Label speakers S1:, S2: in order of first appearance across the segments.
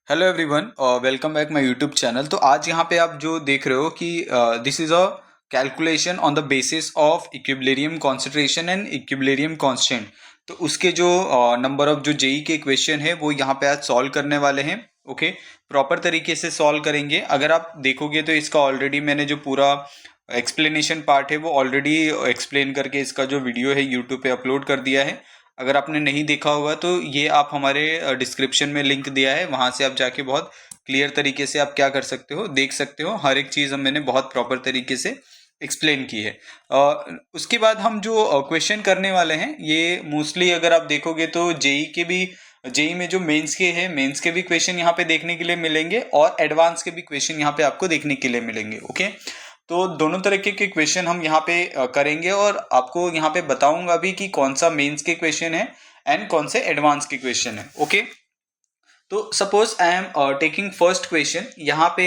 S1: Hello everyone, welcome back my YouTube channel. तो आज यहाँ पे आप जो देख रहे हो कि this is a calculation on the basis of equilibrium concentration and equilibrium constant. तो उसके जो नंबर ऑफ जो जेई के क्वेश्चन है वो यहाँ पे आज सॉल्व करने वाले हैं। ओके, प्रॉपर तरीके से सॉल्व करेंगे। अगर आप देखोगे तो इसका ऑलरेडी मैंने जो पूरा एक्सप्लेनेशन पार्ट है वो ऑलरेडी एक्सप्लेन करके इसका जो वीडियो है यूट्यूब पे अपलोड कर दिया है। अगर आपने नहीं देखा होगा तो ये आप हमारे डिस्क्रिप्शन में लिंक दिया है, वहाँ से आप जाके बहुत क्लियर तरीके से आप क्या कर सकते हो, देख सकते हो। हर एक चीज़ मैंने बहुत प्रॉपर तरीके से एक्सप्लेन की है। उसके बाद हम जो क्वेश्चन करने वाले हैं ये मोस्टली अगर आप देखोगे तो जेई में जो मेंस के हैं, मेंस के भी क्वेश्चन यहाँ पे देखने के लिए मिलेंगे और एडवांस के भी क्वेश्चन यहाँ पे आपको देखने के लिए मिलेंगे। ओके, तो दोनों तरीके के क्वेश्चन हम यहाँ पे करेंगे और आपको यहाँ पे बताऊंगा भी कि कौन सा मेंस के क्वेश्चन है एंड कौन से एडवांस के क्वेश्चन है। ओके, तो suppose I am taking first question. यहाँ पे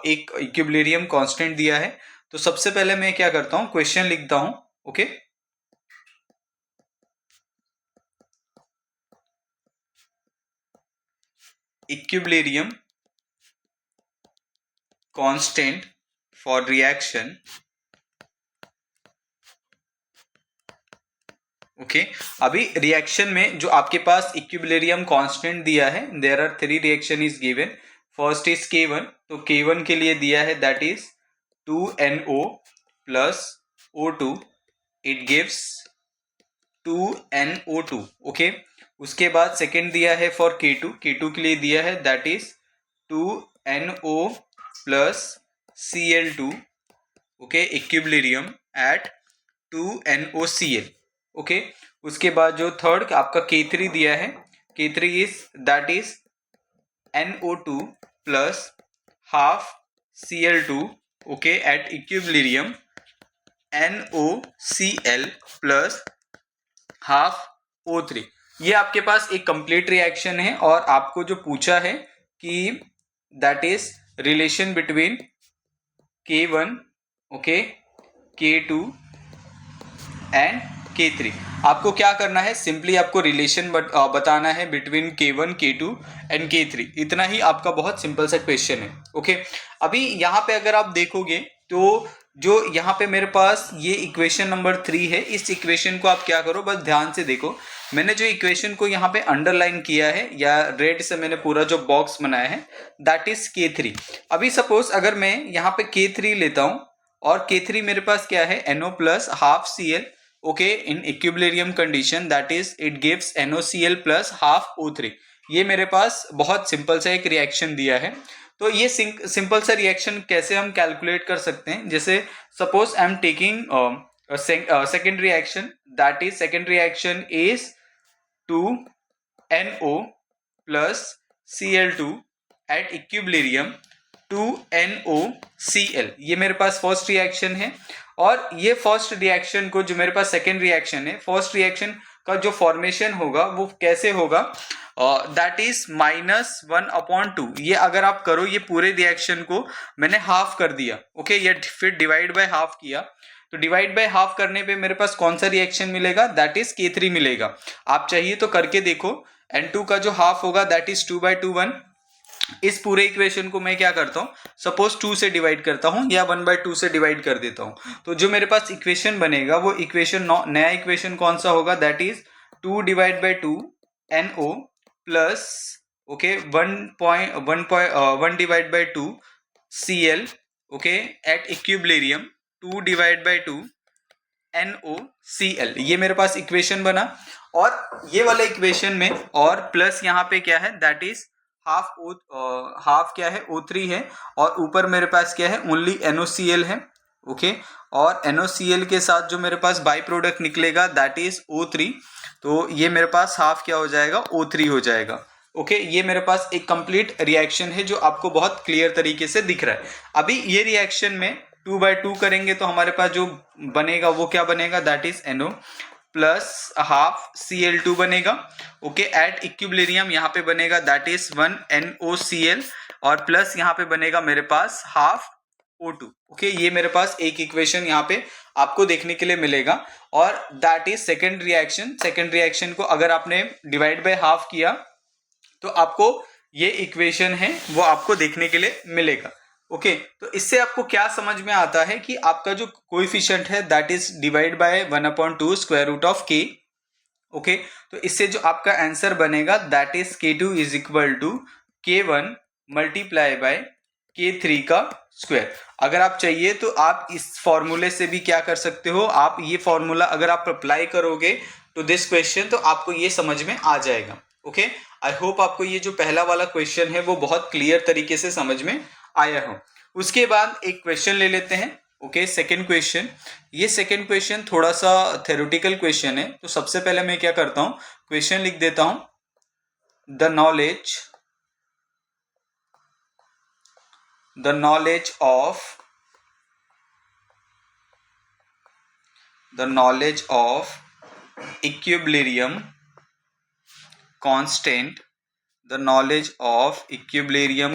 S1: एक इक्विलिब्रियम कांस्टेंट दिया है। तो सबसे पहले मैं क्या करता हूँ, क्वेश्चन लिखता हूँ। Okay, equilibrium constant for reaction. Okay, अभी रिएक्शन में जो आपके पास इक्विलिब्रियम कांस्टेंट दिया है, there are three reaction is given. First is K1। तो K1 के लिए दिया है that is 2NO plus O2, it gives 2NO2। Okay, उसके बाद सेकेंड दिया है फॉर K2 के लिए दिया है that is 2NO plus Cl2। Okay, equilibrium at 2NOCl। Okay, उसके बाद जो थर्ड आपका K3 दिया है, K3 is that is NO2 plus half Cl2। Okay, at equilibrium NOCl plus half O3। ये आपके पास एक कंप्लीट रिएक्शन है और आपको जो पूछा है कि that is relation between K1, okay, K2 and K3। आपको क्या करना है, सिंपली आपको रिलेशन बताना है between K1, K2 and K3। इतना ही आपका बहुत सिंपल सा क्वेश्चन है। ओके, अभी यहाँ पे अगर आप देखोगे तो जो यहाँ पे मेरे पास ये इक्वेशन नंबर 3 है, इस इक्वेशन को आप क्या करो, बस ध्यान से देखो। मैंने जो इक्वेशन को यहाँ पे अंडरलाइन किया है या रेड से मैंने पूरा जो बॉक्स बनाया है दैट इज K3। अभी सपोज अगर मैं यहाँ पे K3 लेता हूँ और K3 मेरे पास क्या है, NO plus half Cl। Okay, in equilibrium condition that is it gives NOCl plus half O3। ये मेरे पास बहुत सिंपल सा एक रिएक्शन दिया है। तो ये सिंपल सा रिएक्शन कैसे हम कैलकुलेट कर सकते हैं, जैसे suppose I am taking second reaction, that is second reaction is 2NO plus Cl2 at equilibrium 2NOCl। ये मेरे पास फर्स्ट रिएक्शन है और ये फर्स्ट रिएक्शन को जो मेरे पास सेकेंड रिएक्शन है, फर्स्ट रिएक्शन का जो फॉर्मेशन होगा वो कैसे होगा, दैट इज -1/2। ये अगर आप करो, ये पूरे रिएक्शन को मैंने हाफ कर दिया। ओके, ये फिर डिवाइड बाय हाफ किया। तो डिवाइड बाय हाफ करने पे मेरे पास कौन सा रिएक्शन मिलेगा, दैट इज K3 मिलेगा। आप चाहिए तो करके देखो। N2 का जो हाफ होगा दैट इज 2/2 1। इस पूरे इक्वेशन को मैं क्या करता हूँ, सपोज 2 से डिवाइड करता हूँ या 1/2 से डिवाइड कर देता हूँ। तो जो मेरे पास इक्वेशन बनेगा वो इक्वेशन, नया इक्वेशन कौन सा होगा, that is 2/2 NO plus okay 1/2 Cl। Okay, at equilibrium 2/2 NOCl। ये मेरे पास इक्वेशन बना और ये वाला इक्वेशन में और प्लस यहाँ पे क्या है, दैट इज हाफ क्या है, O3 है और ऊपर मेरे पास क्या है, ओनली NOCl है। ओके, और NOCl के साथ जो मेरे पास बाई प्रोडक्ट निकलेगा दैट इज O3। तो ये मेरे पास हाफ क्या हो जाएगा, O3 हो जाएगा। ओके, ये मेरे पास एक कंप्लीट रिएक्शन है जो आपको बहुत क्लियर तरीके से दिख रहा है। अभी ये रिएक्शन में 2/2 करेंगे तो हमारे पास जो बनेगा वो क्या बनेगा, that is NO plus half Cl2 बनेगा। ओके, एट इक्विलिब्रियम यहाँ पे बनेगा दैट इज 1NOCl और प्लस यहाँ पे बनेगा मेरे पास हाफ O2। ओके, ये मेरे पास एक इक्वेशन यहाँ पे आपको देखने के लिए मिलेगा और that is second reaction. Second reaction को अगर आपने डिवाइड बाय हाफ किया तो आपको ये इक्वेशन है वो आपको देखने के लिए मिलेगा। ओके, तो इससे आपको क्या समझ में आता है कि आपका जो कोएफिशिएंट है that is divide by 1/2 square root of k। Okay, तो इससे जो आपका आंसर बनेगा that is k2 is equal to k1 multiply by k3 का स्क्वायर। अगर आप चाहिए तो आप इस फॉर्मूले से भी क्या कर सकते हो, आप ये फॉर्मूला अगर आप अप्लाई करोगे टू दिस क्वेश्चन तो आपको ये समझ में आ जाएगा। ओके, आई होप आपको ये जो पहला वाला क्वेश्चन है वो बहुत क्लियर तरीके से समझ में आया हो। उसके बाद एक क्वेश्चन ले लेते हैं। Okay, second question. ये सेकंड क्वेश्चन थोड़ा सा थ्योरेटिकल क्वेश्चन है, तो सबसे पहले मैं क्या करता हूं, क्वेश्चन लिख देता हूं। The knowledge of equilibrium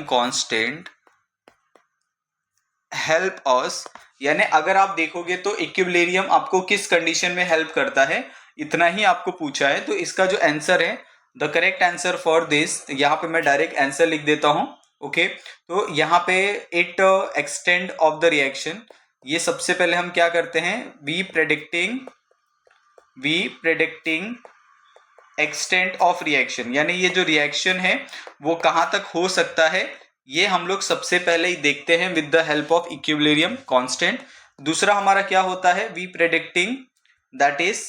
S1: constant help us, यानी अगर आप देखोगे तो इक्विलिब्रियम आपको किस कंडीशन में हेल्प करता है, इतना ही आपको पूछा है। तो इसका जो आंसर है, the correct answer for this, यहाँ पे मैं डायरेक्ट आंसर लिख देता हूं। ओके, तो यहाँ पे it extent of the reaction, ये सबसे पहले हम क्या करते हैं, we predicting extent of reaction, यानी ये जो रिएक्शन है वो कहां तक हो सकता है, ये हम लोग सबसे पहले ही देखते हैं with the help of equilibrium constant. दूसरा हमारा क्या होता है, we predicting that is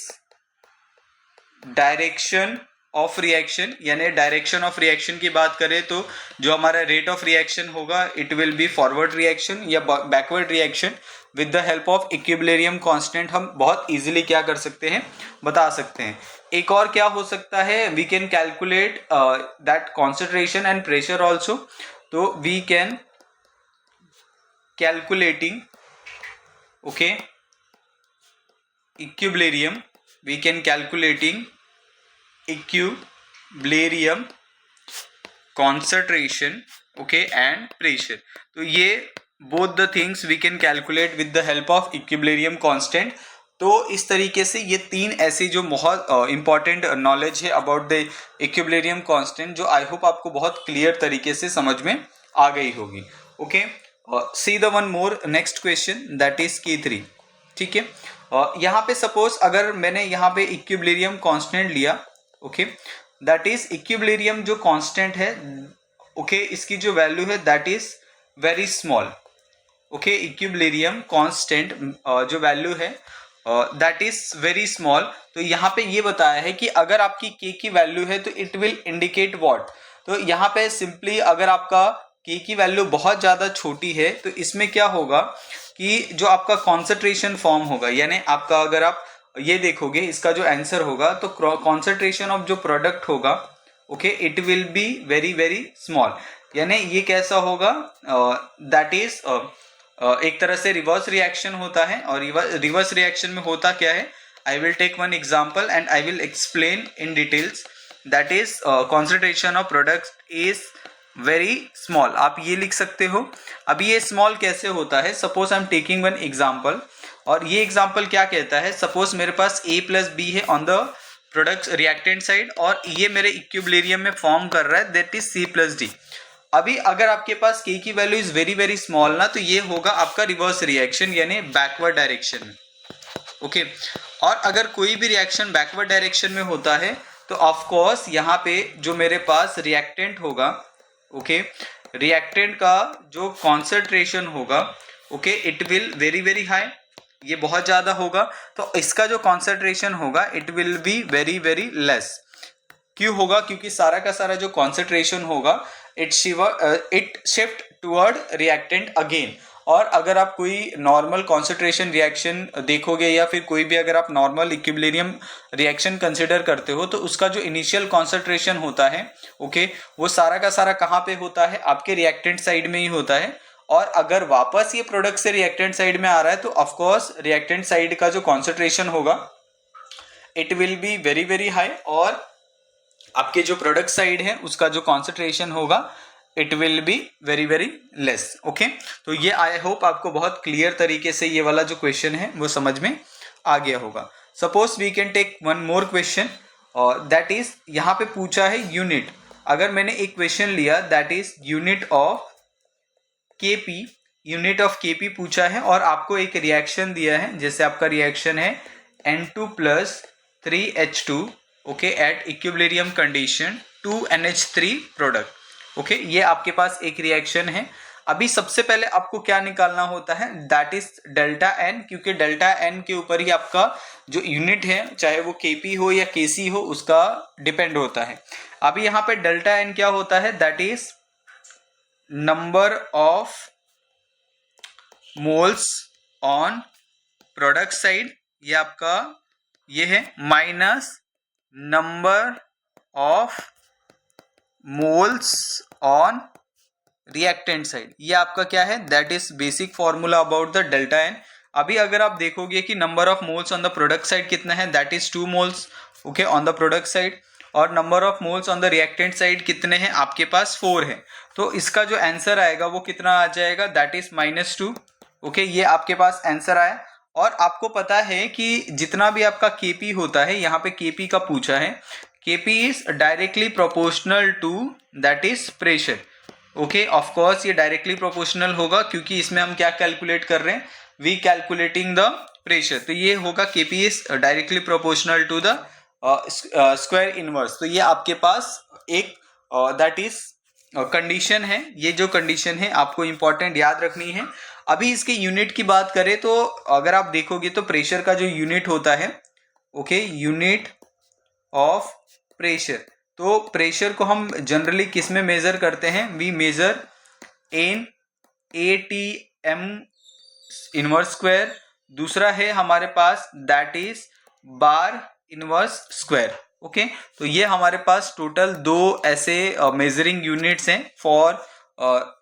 S1: direction of reaction, यानी डायरेक्शन ऑफ रिएक्शन की बात करें तो जो हमारा रेट ऑफ रिएक्शन होगा it will be forward reaction या backward reaction. With the help of equilibrium constant हम बहुत इजीली क्या कर सकते हैं, बता सकते हैं। एक और क्या हो सकता है, we can calculate that concentration and pressure also. तो we can calculating equilibrium concentration and pressure। तो ये both the things we can calculate with the help of equilibrium constant। तो इस तरीके से ये तीन ऐसी जो बहुत इंपॉर्टेंट नॉलेज है अबाउट द इक्विलिब्रियम कांस्टेंट, जो आई होप आपको बहुत क्लियर तरीके से समझ में आ गई होगी। Okay, see the one more next question that is K3। ठीक है, यहाँ पे सपोज अगर मैंने यहाँ पे इक्विलिब्रियम कांस्टेंट लिया, ओके, दैट इज इक्विलिब्रियम जो कांस्टेंट है, ओके, इसकी जो वैल्यू है that is very small. Okay, equilibrium constant जो वैल्यू है दैट इज वेरी स्मॉल। तो यहाँ पे ये बताया है कि अगर आपकी k की वैल्यू है तो इट विल इंडिकेट व्हाट। तो यहाँ पे सिंपली अगर आपका k की वैल्यू बहुत ज़्यादा छोटी है तो इसमें क्या होगा कि जो आपका कॉन्सेंट्रेशन फॉर्म होगा, यानी आपका अगर आप ये देखोगे इसका जो आंसर होगा तो कॉन्सेंट्रेशन ऑफ जो प्रोडक्ट होगा, okay, it will be very very small. यानी ये कैसा होगा, दैट इज एक तरह से रिवर्स रिएक्शन होता है। और रिवर्स रिएक्शन में होता क्या है, I will take one example and I will explain in details. That is concentration of product is very small, आप ये लिख सकते हो। अभी ये स्मॉल कैसे होता है, suppose I am taking one example, और ये एग्जांपल क्या कहता है, सपोज मेरे पास A प्लस बी है on the product reactant side और ये मेरे इक्विलिब्रियम में फॉर्म कर रहा है that is C plus D. अभी अगर आपके पास K की value is very very small ना, तो ये होगा आपका रिवर्स रिएक्शन यानी बैकवर्ड डायरेक्शन में। ओके, और अगर कोई भी रिएक्शन बैकवर्ड डायरेक्शन में होता है तो ऑफ कोर्स यहाँ पे जो मेरे पास रिएक्टेंट होगा, ओके, रिएक्टेंट का जो कॉन्सेंट्रेशन होगा, okay, it will very very high, ये बहुत ज़्यादा होगा। तो इसका जो कॉन्सेंट्रेशन होगा it will be very very less. क्यों होगा, क्योंकि सारा का सारा जो कॉन्सेंट्रेशन होगा it shift toward reactant again. और अगर आप कोई नॉर्मल कॉन्सेंट्रेशन रिएक्शन देखोगे या फिर कोई भी अगर आप नॉर्मल इक्विलिब्रियम रिएक्शन कंसिडर करते हो तो उसका जो इनिशियल कॉन्सेंट्रेशन होता है, ओके, वो सारा का सारा कहाँ पे होता है, आपके रिएक्टेंट साइड में ही होता है। और अगर वापस ये प्रोडक्ट से रिएक्टेंट साइड में आ रहा है तो ऑफ कोर्स रिएक्टेंट साइड का जो कॉन्सेंट्रेशन होगा it will be very very high, और आपके जो प्रोडक्ट साइड है उसका जो कॉन्सेंट्रेशन होगा it will be very very less. Okay, तो ये आई होप आपको बहुत क्लियर तरीके से ये वाला जो क्वेश्चन है वो समझ में आ गया होगा। Suppose we can take one more question, that is यहाँ पे पूछा है यूनिट। अगर मैंने एक क्वेश्चन लिया that is unit of KP पूछा है और आपको एक रिएक्शन दिया है, जैसे आपका रिएक्शन है N2 plus 3H2 okay at equilibrium condition 2NH3 product. Okay, ये आपके पास एक रिएक्शन है। अभी सबसे पहले आपको क्या निकालना होता है दैट इज डेल्टा एन, क्योंकि डेल्टा एन के ऊपर ही आपका जो यूनिट है चाहे वो केपी हो या केसी हो उसका डिपेंड होता है। अभी यहाँ पे डेल्टा एन क्या होता है that is number of moles on product side, ये आपका ये है, minus number of moles on reactant side, ये आपका क्या है that is basic formula about the delta N. अभी अगर आप देखोगे कि number of moles on the product side कितना है that is 2 moles okay on the product side, और number of moles on the reactant side कितने हैं आपके पास 4 है। तो इसका जो आंसर आएगा वो कितना आ जाएगा दैट इज -2 ओके, ये आपके पास आंसर आया। और आपको पता है कि जितना भी आपका केपी होता है, यहाँ पे केपी का पूछा है, KP is directly proportional to that is pressure okay. Of course ये डायरेक्टली प्रोपोर्शनल होगा क्योंकि इसमें हम क्या कैलकुलेट कर रहे हैं, वी कैलकुलेटिंग द प्रेशर, तो ये होगा KP is directly proportional to the square inverse. तो ये आपके पास एक दैट इज कंडीशन है, ये जो कंडीशन है आपको इंपॉर्टेंट याद रखनी है। अभी इसके यूनिट की बात करें तो अगर आप देखोगे तो प्रेशर का जो यूनिट होता है ओके, यूनिट ऑफ प्रेशर, तो प्रेशर को हम जनरली किस में मेजर करते हैं, we measure in ATM inverse square, दूसरा है हमारे पास that is bar inverse square okay. तो ये हमारे पास टोटल 2 ऐसे मेजरिंग यूनिट्स हैं for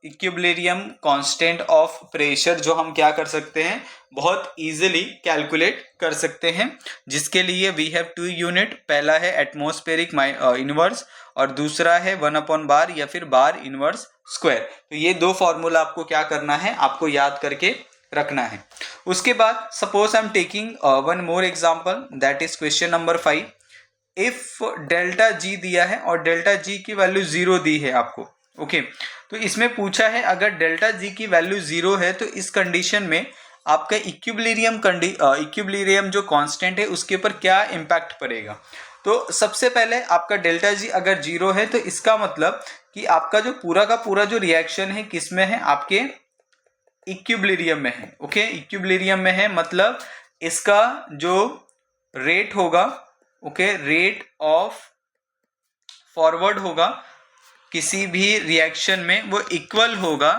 S1: equilibrium constant of pressure, जो हम क्या कर सकते हैं बहुत इजीली कैलकुलेट कर सकते हैं, जिसके लिए वी हैव 2 यूनिट, पहला है एटमॉस्फेरिक इनवर्स और दूसरा है 1 बार या फिर बार इनवर्स स्क्वायर। तो ये 2 फॉर्मूला आपको क्या करना है, आपको याद करके रखना है। उसके बाद suppose I am taking one more example that is question number 5। If delta जी दिया है और डेल्टा जी की वैल्यू 0 दी है आपको ओके तो इसमें पूछा है अगर डेल्टा जी की वैल्यू 0 है तो इस कंडीशन में आपका इक्विलिब्रियम जो कांस्टेंट है उसके ऊपर क्या इम्पैक्ट पड़ेगा। तो सबसे पहले आपका डेल्टा जी अगर 0 है तो इसका मतलब कि आपका जो पूरा का पूरा जो रिएक्शन है किस में है, आपके इक्विलिब्रियम में है ओके, इक्विलिब्रियम में है, मतलब इसका जो रेट होगा ओके, रेट ऑफ फॉरवर्ड होगा किसी भी रिएक्शन में वो इक्वल होगा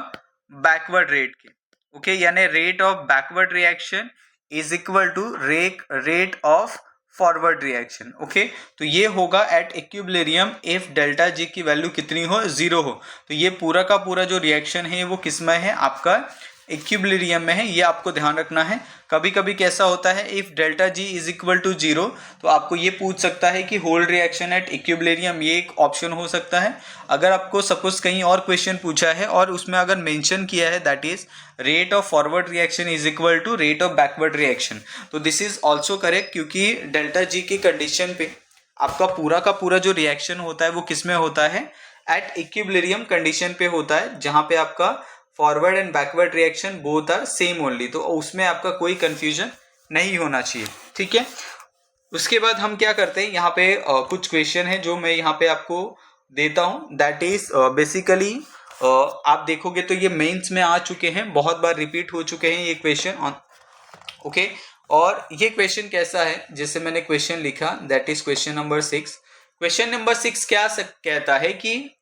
S1: बैकवर्ड रेट के ओके, यानी rate of backward reaction is equal to rate of forward reaction okay. तो ये होगा at equilibrium if delta G की वैल्यू कितनी हो, 0 हो। तो ये पूरा का पूरा जो रिएक्शन है वो किस में है, आपका इक्विलिब्रियम में है, ये आपको ध्यान रखना है। कभी कभी कैसा होता है if delta G is equal to 0 तो आपको ये पूछ सकता है कि होल रिएक्शन एट इक्विलिब्रियम, ये एक ऑप्शन हो सकता है। अगर आपको सपोज कहीं और क्वेश्चन पूछा है और उसमें अगर मेंशन किया है that is rate of forward reaction is equal to rate of backward reaction, तो दिस इज ऑल्सो करेक्ट क्योंकि डेल्टा जी की कंडीशन पे आपका पूरा का पूरा जो रिएक्शन होता है वो किस में होता है, एट इक्विलिब्रियम कंडीशन पे होता है, जहां पे आपका forward and backward reaction both are same only, तो उसमें आपका कोई कंफ्यूजन नहीं होना चाहिए, ठीक है। उसके बाद हम क्या करते हैं, यहाँ पे कुछ क्वेश्चन है जो मैं यहाँ पे आपको देता हूँ, दैट इज बेसिकली आप देखोगे तो ये मेंस में आ चुके हैं, बहुत बार रिपीट हो चुके हैं ये क्वेश्चन ओके। और ये क्वेश्चन कैसा है, जैसे मैंने क्वेश्चन लिखा that is question number 6। Question number 6 क्या कहता है कि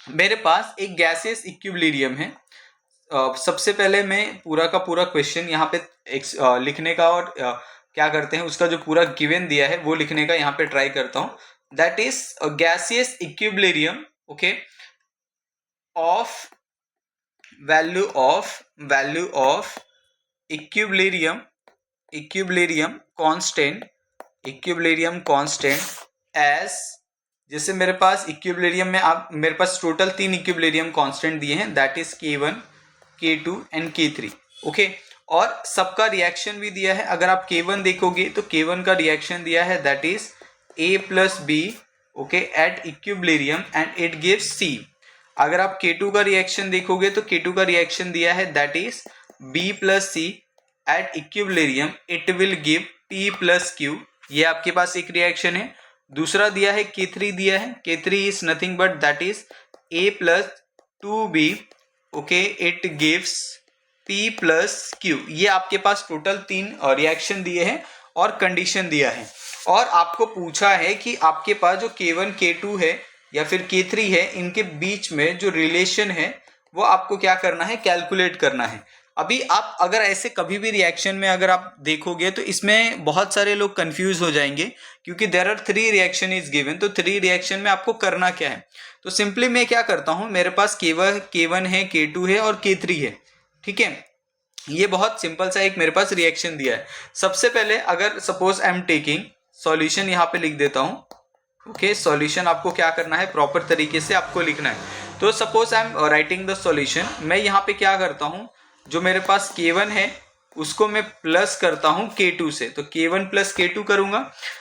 S1: मेरे पास एक गैसियस इक्विलिब्रियम है। सबसे पहले मैं पूरा का पूरा क्वेश्चन यहाँ पे लिखने का और क्या करते हैं उसका जो पूरा गिवन दिया है वो लिखने का यहाँ पे ट्राई करता हूँ। That is gaseous equilibrium okay of value of equilibrium constant as, जैसे मेरे पास इक्विलिब्रियम में आप मेरे पास टोटल 3 इक्विलिब्रियम कांस्टेंट दिए हैं that is K1 K2 and K3 okay, और सबका रिएक्शन भी दिया है। अगर आप K1 देखोगे तो K1 का रिएक्शन दिया है that is A plus B okay at equilibrium and it gives C। अगर आप K2 का रिएक्शन देखोगे तो K2 का रिएक्शन दिया है that is B plus C at equilibrium it will give P plus Q। ये आपके पास एक रिएक्शन है। दूसरा दिया है K3 दिया है, K3 is nothing but that is A plus 2B okay it gives P plus Q। ये आपके पास टोटल 3 रिएक्शन दिए हैं और कंडीशन दिया है, और आपको पूछा है कि आपके पास जो K1 K2 है या फिर K3 है, इनके बीच में जो रिलेशन है वो आपको क्या करना है, कैलकुलेट करना है। अभी आप अगर ऐसे कभी भी रिएक्शन में अगर आप देखोगे तो इसमें बहुत सारे लोग कंफ्यूज हो जाएंगे, क्योंकि there are 3 reaction is given. तो 3 रिएक्शन में आपको करना क्या है, तो सिंपली मैं क्या करता हूं, मेरे पास K1 है, K2 है और K3 है, ठीक है। ये बहुत सिंपल सा एक मेरे पास रिएक्शन दिया है। सबसे पहले अगर suppose I am taking solution, यहाँ पे लिख देता हूं, ओके सॉल्यूशन आपको क्या करना है, प्रॉपर तरीके से आपको लिखना है। तो suppose I am writing the solution, मैं यहाँ पे क्या करता हूँ, जो मेरे पास K1 है उसको मैं प्लस करता हूँ K2 से, तो K1 प्लस K2 करूंगा।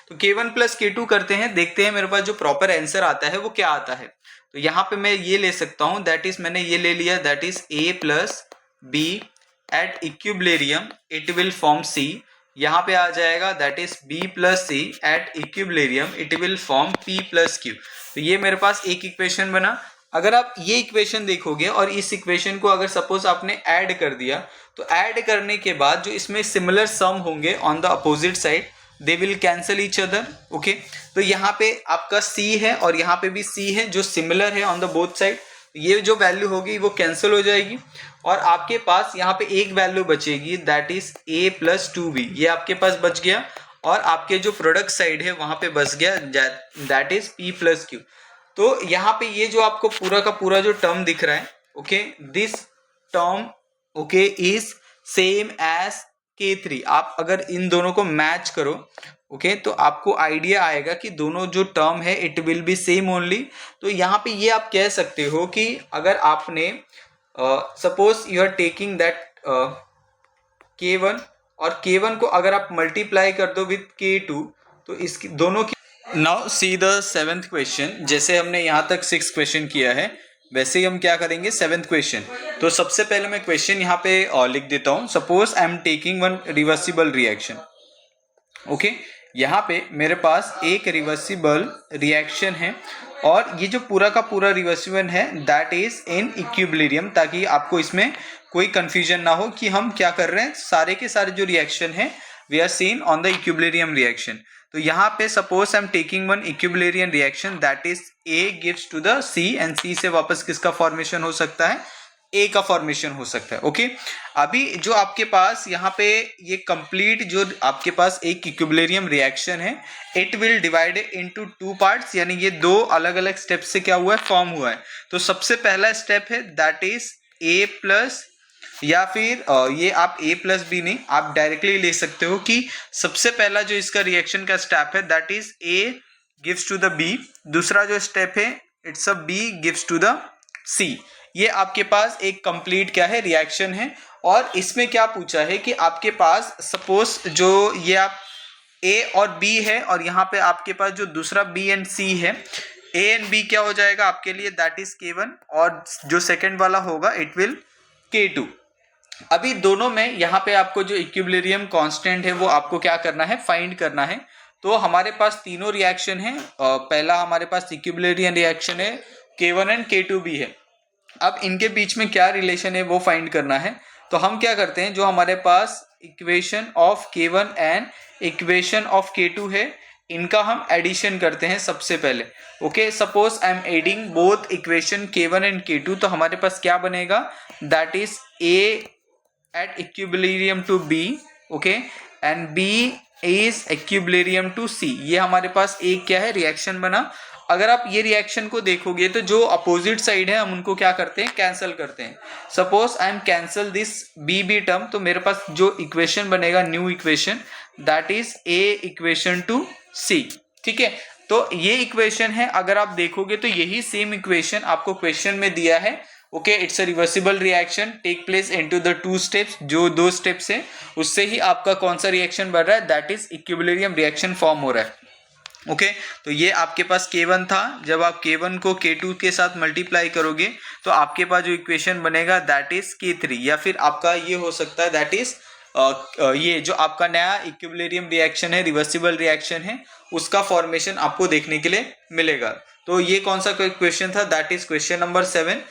S1: तो K1 प्लस K2 करते हैं, देखते हैं मेरे पास जो प्रॉपर आंसर आता है वो क्या आता है। तो यहाँ पे मैं ये ले सकता हूँ, दैट इज मैंने ये ले लिया, that is A plus B at equilibrium it will form C। यहाँ पे आ जाएगा that is B plus C at equilibrium it will form P plus Q। तो ये मेरे पास एक इक्वेशन बना। अगर आप ये इक्वेशन देखोगे और इस इक्वेशन को अगर सपोज आपने ऐड कर दिया, तो ऐड करने के बाद जो इसमें सिमिलर सम होंगे on the opposite side they will cancel each other, okay. तो यहाँ पे आपका C है और यहाँ पे भी C है जो सिमिलर है ऑन द बोथ साइड, ये जो वैल्यू होगी वो कैंसिल हो जाएगी और आपके पास यहाँ पे एक वैल्यू बचेगी that is A plus 2B। ये आपके पास बच गया और आपके जो प्रोडक्ट साइड है वहां पे बच गया that is P plus Q। तो यहाँ पे ये जो आपको पूरा का पूरा जो टर्म दिख रहा है, okay this term okay is same as K3। आप अगर इन दोनों को मैच करो, ओके तो आपको आइडिया आएगा कि दोनों जो टर्म है it will B same only. तो यहाँ पे ये आप कह सकते हो कि अगर आपने suppose you are taking that K1 और K1 को अगर आप मल्टीप्लाई कर दो विथ K2, तो इसकी दोनों की now see the 7th question. जैसे हमने यहाँ तक 6 क्वेश्चन किया है, वैसे ही हम क्या करेंगे 7th क्वेश्चन। तो सबसे पहले मैं क्वेश्चन यहाँ पे लिख देता हूँ। Suppose I am taking one reversible reaction, okay यहाँ पे मेरे पास एक रिवर्सिबल रिएक्शन है और ये जो पूरा का पूरा रिवर्सिबल है दैट इज इन इक्विलिब्रियम, ताकि आपको इसमें कोई कंफ्यूजन ना हो कि हम क्या कर रहे हैं। सारे के सारे जो रिएक्शन है we are seen on the equilibrium reaction. तो यहाँ पे suppose I am taking one equilibrium reaction that is A gives to the C and C से वापस किसका फॉर्मेशन हो सकता है, A का फॉर्मेशन हो सकता है, ओके। अभी जो आपके पास यहाँ पे ये कंप्लीट जो आपके पास एक इक्विलिब्रियम रिएक्शन है it will divide into 2 parts, यानी ये 2 अलग अलग स्टेप से क्या हुआ है, फॉर्म हुआ है। तो सबसे पहला स्टेप है दैट इज A प्लस, या फिर ये आप A प्लस B नहीं, आप डायरेक्टली ले सकते हो कि सबसे पहला जो इसका रिएक्शन का स्टेप है that is A gives to the B। दूसरा जो स्टेप है it's a B gives to the C। ये आपके पास एक कंप्लीट क्या है, रिएक्शन है। और इसमें क्या पूछा है कि आपके पास सपोज जो ये आप A और B है और यहाँ पे आपके पास जो दूसरा B एंड C है, A एंड B क्या हो जाएगा आपके लिए, दैट इज K1 और जो सेकेंड वाला होगा इट विल K2। अभी दोनों में यहाँ पे आपको जो इक्विलिब्रियम कांस्टेंट है वो आपको क्या करना है, फाइंड करना है। तो हमारे पास तीनों रिएक्शन है, पहला हमारे पास इक्विलिब्रियम रिएक्शन है K1 एंड K2B है। अब इनके बीच में क्या रिलेशन है वो फाइंड करना है। तो हम क्या करते हैं, जो हमारे पास equation of K1 and equation of K2 है इनका हम एडिशन करते हैं सबसे पहले, okay. Suppose I am adding both equation K1 and K2, तो हमारे पास क्या बनेगा, that is A at equilibrium to B, okay, and B is equilibrium to C। ये हमारे पास एक क्या है, रिएक्शन बना। अगर आप ये रिएक्शन को देखोगे तो जो अपोजिट साइड है हम उनको क्या करते हैं, कैंसिल करते हैं। Suppose I M cancel this B term, तो मेरे पास जो इक्वेशन बनेगा new equation that is A equation two C, ठीक है। तो ये इक्वेशन है, अगर आप देखोगे तो यही सेम इक्वेशन आपको क्वेश्चन में दिया है, ओके। It's a reversible reaction take place into the 2 steps, जो 2 स्टेप्स है उससे ही आपका कौन सा रिएक्शन बढ़ रहा है, that is equilibrium reaction form हो रहा है। ओके तो ये आपके पास K1 था। जब आप K1 को K2 के साथ मल्टीप्लाई करोगे तो आपके पास जो इक्वेशन बनेगा दैट इज K3, या फिर आपका ये हो सकता है दैट इज ये जो आपका नया इक्विलिब्रियम रिएक्शन है, रिवर्सिबल रिएक्शन है, उसका फॉर्मेशन आपको देखने के लिए मिलेगा। तो ये कौन सा क्वेश्चन था, दैट इज क्वेश्चन नंबर 7।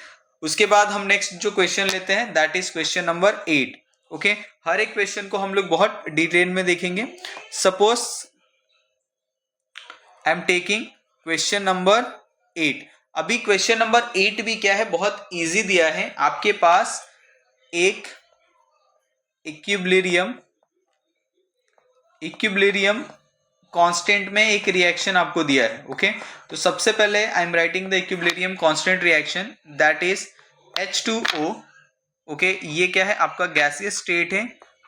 S1: उसके बाद हम नेक्स्ट जो क्वेश्चन लेते हैं that is question number 8। Okay हर एक क्वेश्चन को हम लोग बहुत डिटेल में देखेंगे। Suppose I am taking question number 8। अभी क्वेश्चन नंबर 8 भी क्या है, बहुत इजी दिया है। आपके पास एक इक्विलिब्रियम कांस्टेंट में एक रिएक्शन आपको दिया है। ओके तो सबसे पहले I am writing the equilibrium constant reaction that is H2O। Okay ये क्या है, आपका गैसियस स्टेट है,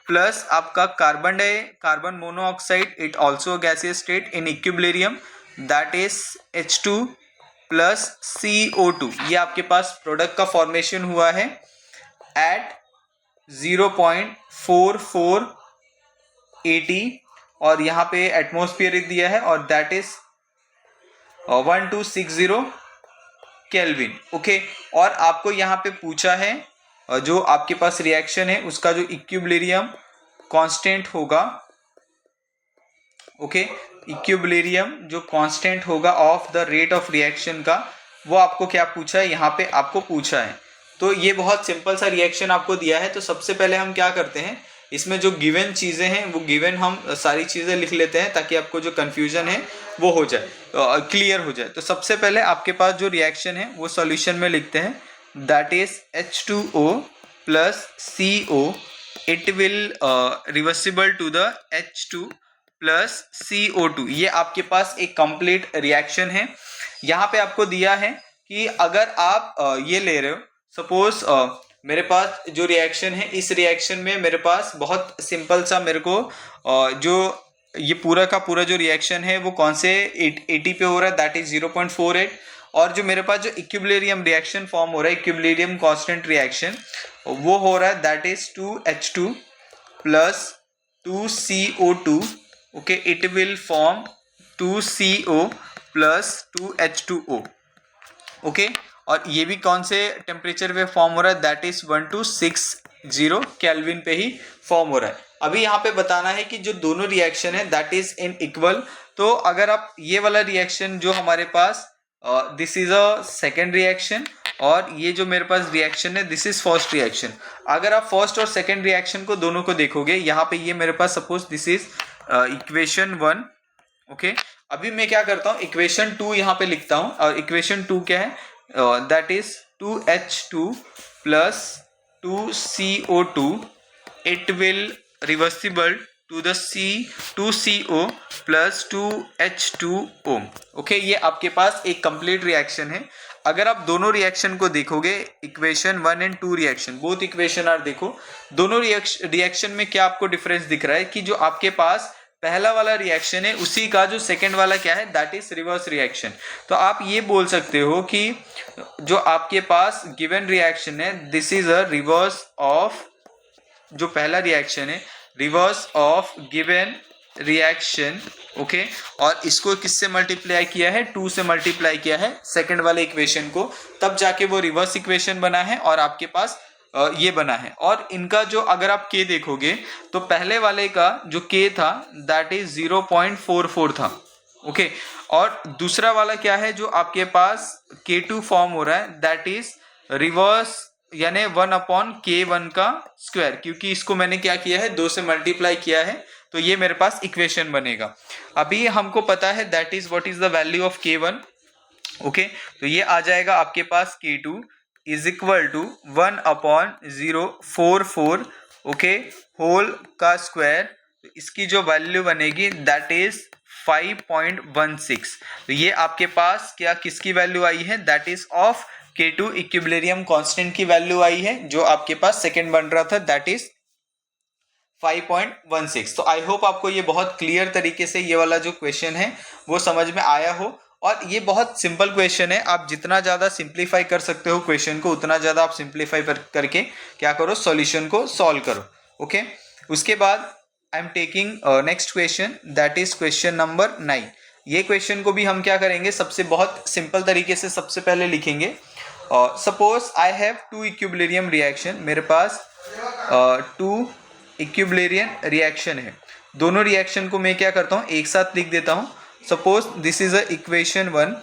S1: प्लस आपका carbon monoxide, it also gaseous state in equilibrium, that is H2 plus CO2। ये आपके पास प्रोडक्ट का फॉर्मेशन हुआ है एट 0.44 80 और यहाँ पे एटमोस्फियर दिया है और दैट इज 1260 केल्विन। ओके और आपको यहाँ पे पूछा है जो आपके पास रिएक्शन है उसका जो इक्विलिब्रियम कांस्टेंट होगा। ओके इक्विलिब्रियम जो कांस्टेंट होगा of the rate of reaction का, वो आपको क्या पूछा है, यहाँ पे आपको पूछा है। तो ये बहुत सिंपल सा रिएक्शन आपको दिया है। तो सबसे पहले हम क्या करते हैं, इसमें जो गिवन चीज़ें हैं वो गिवन हम सारी चीज़ें लिख लेते हैं ताकि आपको जो कन्फ्यूजन है वो हो जाए, क्लियर हो जाए। तो सबसे पहले आपके पास जो रिएक्शन है वो सॉल्यूशन में लिखते हैं, that is H2O plus CO, it will reversible to the H2 plus CO2। ये आपके पास एक कंप्लीट रिएक्शन है। यहाँ पे आपको दिया है कि अगर आप ये ले रहे हो, सपोज मेरे पास जो रिएक्शन है, इस रिएक्शन में मेरे पास बहुत सिंपल सा मेरे को जो ये पूरा का पूरा जो रिएक्शन है वो कौन से 80 पे हो रहा है, दैट इज 0.48। और जो मेरे पास जो इक्विलिब्रियम रिएक्शन फॉर्म हो रहा है, इक्विलिब्रियम कांस्टेंट रिएक्शन, वो हो रहा है that is 2H2 plus 2CO2। Okay it will form 2CO plus 2H2O। Okay और ये भी कौन से टेम्परेचर पे फॉर्म हो रहा है, दैट इज 1260 केल्विन पे ही फॉर्म हो रहा है। अभी यहाँ पे बताना है कि जो दोनों रिएक्शन है दैट इज इन इक्वल। तो अगर आप ये वाला रिएक्शन जो हमारे पास this is a second reaction और ये जो मेरे पास रिएक्शन है दिस इज फर्स्ट रिएक्शन। अगर आप फर्स्ट और सेकेंड रिएक्शन को दोनों को देखोगे, यहाँ पे ये मेरे पास suppose this is equation 1। Okay अभी मैं क्या करता हूँ, इक्वेशन 2 यहाँ पे लिखता हूँ और इक्वेशन 2 क्या है, that is 2H2 plus 2CO2, it will reversible to the 2CO plus 2H2O। Okay ये आपके पास एक कंप्लीट रिएक्शन है। अगर आप दोनों रिएक्शन को देखोगे, equation 1 and 2 reaction, both equation are देखो, दोनों रिएक्शन में क्या आपको डिफरेंस दिख रहा है कि जो आपके पास पहला वाला रिएक्शन है उसी का जो सेकंड वाला क्या है, दैट इज रिवर्स रिएक्शन। तो आप ये बोल सकते हो कि जो आपके पास गिवन रिएक्शन है this is a reverse of, जो पहला रिएक्शन है reverse of given reaction. Okay और इसको किससे मल्टीप्लाई किया है, 2 से मल्टीप्लाई किया है सेकंड वाले इक्वेशन को, तब जाके वो रिवर्स इक्वेशन बना है और आपके पास ये बना है। और इनका जो अगर आप K देखोगे तो पहले वाले का जो K था दैट इज 0.44 था। ओके और दूसरा वाला क्या है जो आपके पास K2 फॉर्म हो रहा है, दैट इज रिवर्स यानी 1/K1 का स्क्वायर, क्योंकि इसको मैंने क्या किया है 2 से मल्टीप्लाई किया है, तो ये मेरे पास इक्वेशन बनेगा। अभी हमको पता है that is what is the value of K1। Okay तो ये आ जाएगा आपके पास K2 is equal to 1/044 okay whole का स्क्वायर। तो इसकी जो वैल्यू बनेगी दैट इज 5.16। तो ये आपके पास क्या किसकी वैल्यू आई है, that is of K2 equilibrium constant की वैल्यू आई है, जो आपके पास सेकंड बन रहा था दैट इज 5.16। तो आई होप आपको ये बहुत क्लियर तरीके से ये वाला जो क्वेश्चन है वो समझ में आया हो। और ये बहुत सिंपल क्वेश्चन है, आप जितना ज़्यादा सिंप्लीफाई कर सकते हो क्वेश्चन को उतना ज़्यादा आप सिंप्लीफाई करके क्या करो, सॉल्यूशन को सॉल्व करो। ओके उसके बाद आई am taking next question that is question number 9। ये क्वेश्चन को भी हम क्या करेंगे, सबसे बहुत सिंपल तरीके से सबसे पहले लिखेंगे। Suppose I have two equilibrium reaction, मेरे पास टू इक्विलिब्रियम रिएक्शन है। दोनों रिएक्शन को मैं क्या करता हूँ, एक साथ लिख देता हूँ। Suppose this is a equation 1,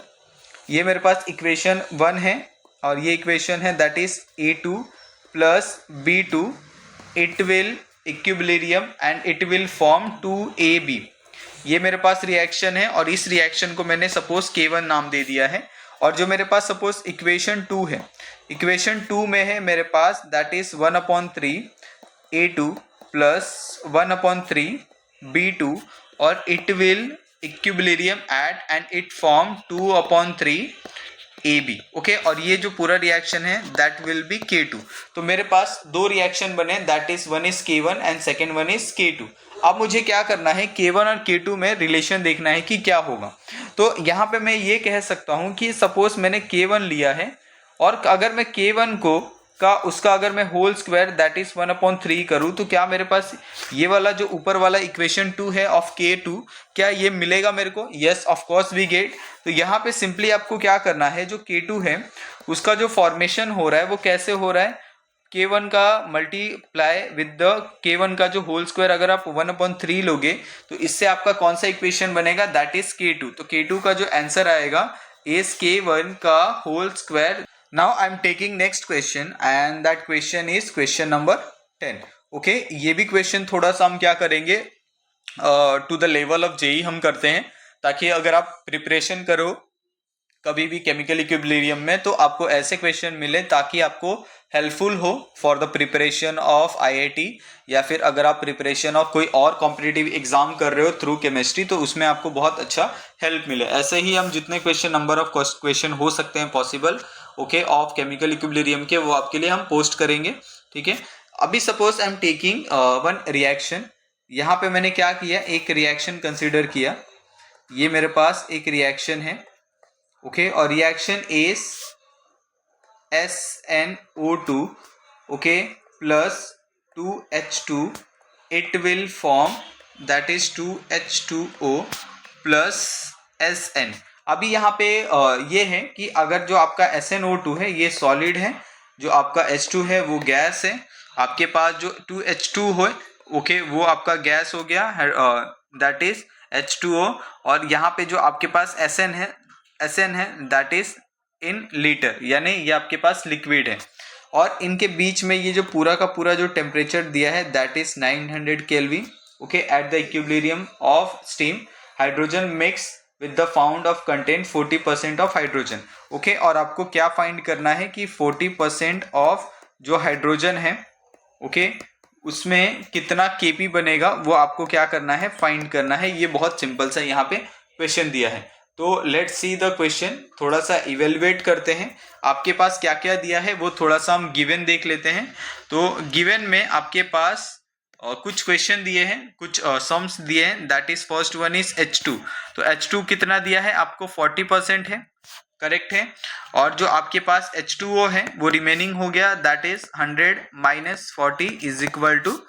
S1: ये मेरे पास इक्वेशन 1 है और ये इक्वेशन है that is A2 plus B2, it will equilibrium and it will form 2AB। ये मेरे पास रिएक्शन है और इस रिएक्शन को मैंने सपोज K1 नाम दे दिया है। और जो मेरे पास सपोज इक्वेशन 2 है, इक्वेशन 2 में है मेरे पास that is 1/3 A2 plus 1/3 B2 और it will equilibrium at and it form 2/3 AB। Okay, और ये जो पूरा रिएक्शन है दैट विल बी K2। तो मेरे पास दो रिएक्शन बने that is one is K1 and second one is K2। अब मुझे क्या करना है, K1 और K2 में रिलेशन देखना है कि क्या होगा। तो यहाँ पे मैं ये कह सकता हूँ कि सपोज मैंने K1 लिया है और अगर मैं K1 को उसका अगर मैं होल स्क्वायर दैट इज 1/3 करूँ तो क्या मेरे पास ये वाला जो ऊपर वाला इक्वेशन 2 है ऑफ K2, क्या ये मिलेगा मेरे को? Yes, of course we get. तो यहाँ पे सिंपली आपको क्या करना है, जो K2 है उसका जो फॉर्मेशन हो रहा है वो कैसे हो रहा है, K1 का मल्टीप्लाई विद द K1 का जो होल स्क्वायर, अगर आप 1/3 लोगे तो इससे आपका कौन सा इक्वेशन बनेगा, दैट इज K2। तो K2 का जो आंसर आएगा इज K1 का whole square. Now I am taking next question and that question is question number 10. Okay, ये भी क्वेश्चन थोड़ा सा हम क्या करेंगे, to the level of JEE हम करते हैं, ताकि अगर आप प्रिपरेशन करो कभी भी केमिकल इक्विलिब्रियम में तो आपको ऐसे क्वेश्चन मिले ताकि आपको हेल्पफुल हो for the preparation of IIT, या फिर अगर आप प्रिपरेशन ऑफ कोई और कॉम्पिटिटिव एग्जाम कर रहे हो थ्रू केमिस्ट्री तो उसमें आपको बहुत अच्छा हेल्प मिले। ऐसे ही हम जितने क्वेश्चन नंबर ऑफ क्वेश्चन हो सकते हैं possible okay of chemical equilibrium के, वो आपके लिए हम पोस्ट करेंगे। ठीक है, अभी suppose I am taking one reaction. यहाँ पे मैंने क्या किया, एक रिएक्शन कंसिडर किया। ये मेरे पास एक रिएक्शन है ओके, और reaction is SnO2 okay plus 2H2, it will form that is 2H2O plus Sn। अभी यहाँ पे ये है कि अगर जो आपका SnO2 है ये सॉलिड है, जो आपका H2 है वो गैस है, आपके पास जो 2H2 हो ओके वो आपका गैस हो गया दैट इज H2O, और यहाँ पे जो आपके पास Sn है दैट इज इन लीटर, यानी ये आपके पास लिक्विड है। और इनके बीच में ये जो पूरा का पूरा जो टेम्परेचर दिया है that is 900 kelvin okay at the equilibrium of steam. Hydrogen mix with the found of content 40% of hydrogen okay, और आपको क्या फाइंड करना है कि 40% ऑफ जो हाइड्रोजन है ओके उसमें कितना Kp बनेगा, वो आपको क्या करना है, फाइंड करना है। ये बहुत सिंपल सा यहाँ पे क्वेश्चन दिया है। तो लेट्स सी द क्वेश्चन, थोड़ा सा इवेलुएट करते हैं आपके पास क्या क्या दिया है वो थोड़ा सा हम गिवन देख लेते हैं। तो गिवन में आपके पास कुछ क्वेश्चन दिए हैं, कुछ सम्स दिए हैं that is first one is H2। तो H2 कितना दिया है आपको, 40% है, करेक्ट है। और जो आपके पास H2O है वो रिमेनिंग हो गया that is 100 minus 40 is equal to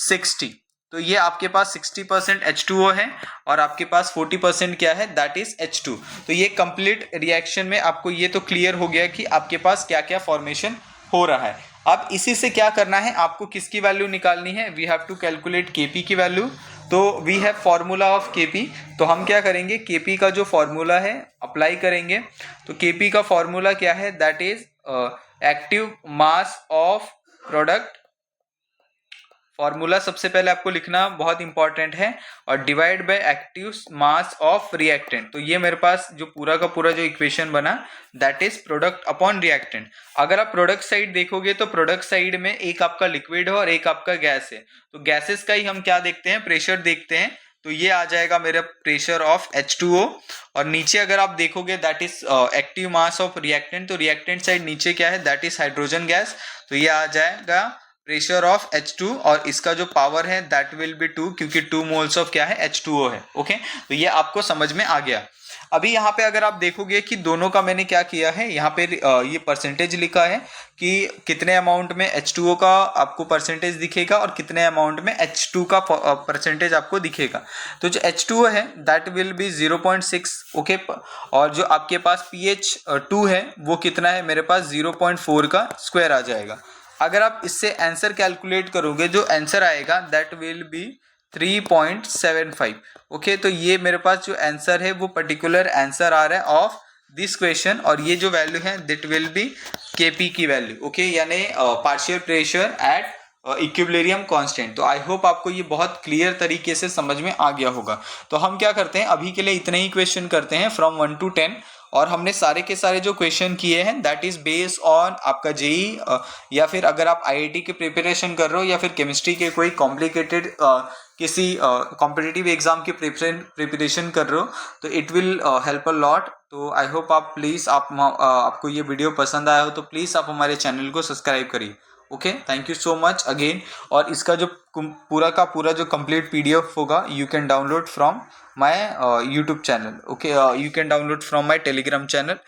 S1: 60। तो ये आपके पास 60% H2O है और आपके पास 40% क्या है, दैट इज H2। तो ये कंप्लीट रिएक्शन में आपको ये तो क्लियर हो गया कि आपके पास क्या क्या फॉर्मेशन हो रहा है। अब इसी से क्या करना है, आपको किसकी वैल्यू निकालनी है, we have to calculate Kp की वैल्यू। तो we have formula of Kp, तो हम क्या करेंगे, Kp का जो फॉर्मूला है अप्लाई करेंगे। तो Kp का फॉर्मूला क्या है, that is active mass of product. Formula सबसे पहले आपको लिखना बहुत इंपॉर्टेंट है, और divide by active mass of reactant. तो ये मेरे पास जो पूरा का पूरा जो इक्वेशन बना that is product upon reactant. अगर आप प्रोडक्ट साइड देखोगे तो प्रोडक्ट साइड में एक आपका लिक्विड है और एक आपका गैस है। तो गैसेस का ही हम क्या देखते हैं, प्रेशर देखते हैं। तो ये आ जाएगा मेरा प्रेशर ऑफ H2O, और नीचे अगर आप देखोगे that is active mass of reactant. तो रिएक्टेंट साइड नीचे क्या है, दैट इज हाइड्रोजन गैस। तो ये आ जाएगा प्रेशर ऑफ H2, और इसका जो पावर है दैट विल बी 2, क्योंकि 2 मोल्स ऑफ क्या है, H2O है। ओके, तो ये आपको समझ में आ गया। अभी यहाँ पे अगर आप देखोगे कि दोनों का मैंने क्या किया है, यहाँ पे ये परसेंटेज लिखा है कि कितने अमाउंट में H2O का आपको परसेंटेज दिखेगा और कितने अमाउंट में H2 का परसेंटेज आपको दिखेगा। तो जो H2O है दैट विल बी 0.6, ओके। और जो आपके पास PH2 है वो कितना है, मेरे पास 0.4 का स्क्वायर आ जाएगा। अगर आप इससे आंसर कैलकुलेट करोगे, जो आंसर आएगा दैट विल बी 3.75, ओके। तो ये मेरे पास जो आंसर है वो पर्टिकुलर आंसर आ रहा है ऑफ दिस क्वेश्चन, और ये जो वैल्यू है दैट विल बी Kp की वैल्यू, ओके, यानी partial pressure at equilibrium constant. तो आई होप आपको ये बहुत क्लियर तरीके से समझ में आ गया होगा। तो हम क्या करते हैं, अभी के लिए इतने ही क्वेश्चन करते हैं फ्रॉम 1 to 10, और हमने सारे के सारे जो क्वेश्चन किए हैं दैट इज बेस्ड ऑन आपका जेई, या फिर अगर आप आईआईटी की प्रिपरेशन कर रहे हो या फिर केमिस्ट्री के कोई कॉम्प्लिकेटेड किसी कॉम्पिटिटिव एग्जाम की प्रिपरेशन कर रहे हो, तो it will help a lot. तो आई होप आप प्लीज़ आपको ये वीडियो पसंद आया हो तो प्लीज़ आप हमारे चैनल को सब्सक्राइब करिए, okay. Thank you so much again. और इसका जो पूरा का पूरा जो कंप्लीट पीडीएफ होगा you can download from my YouTube channel, okay, you can download from my Telegram channel.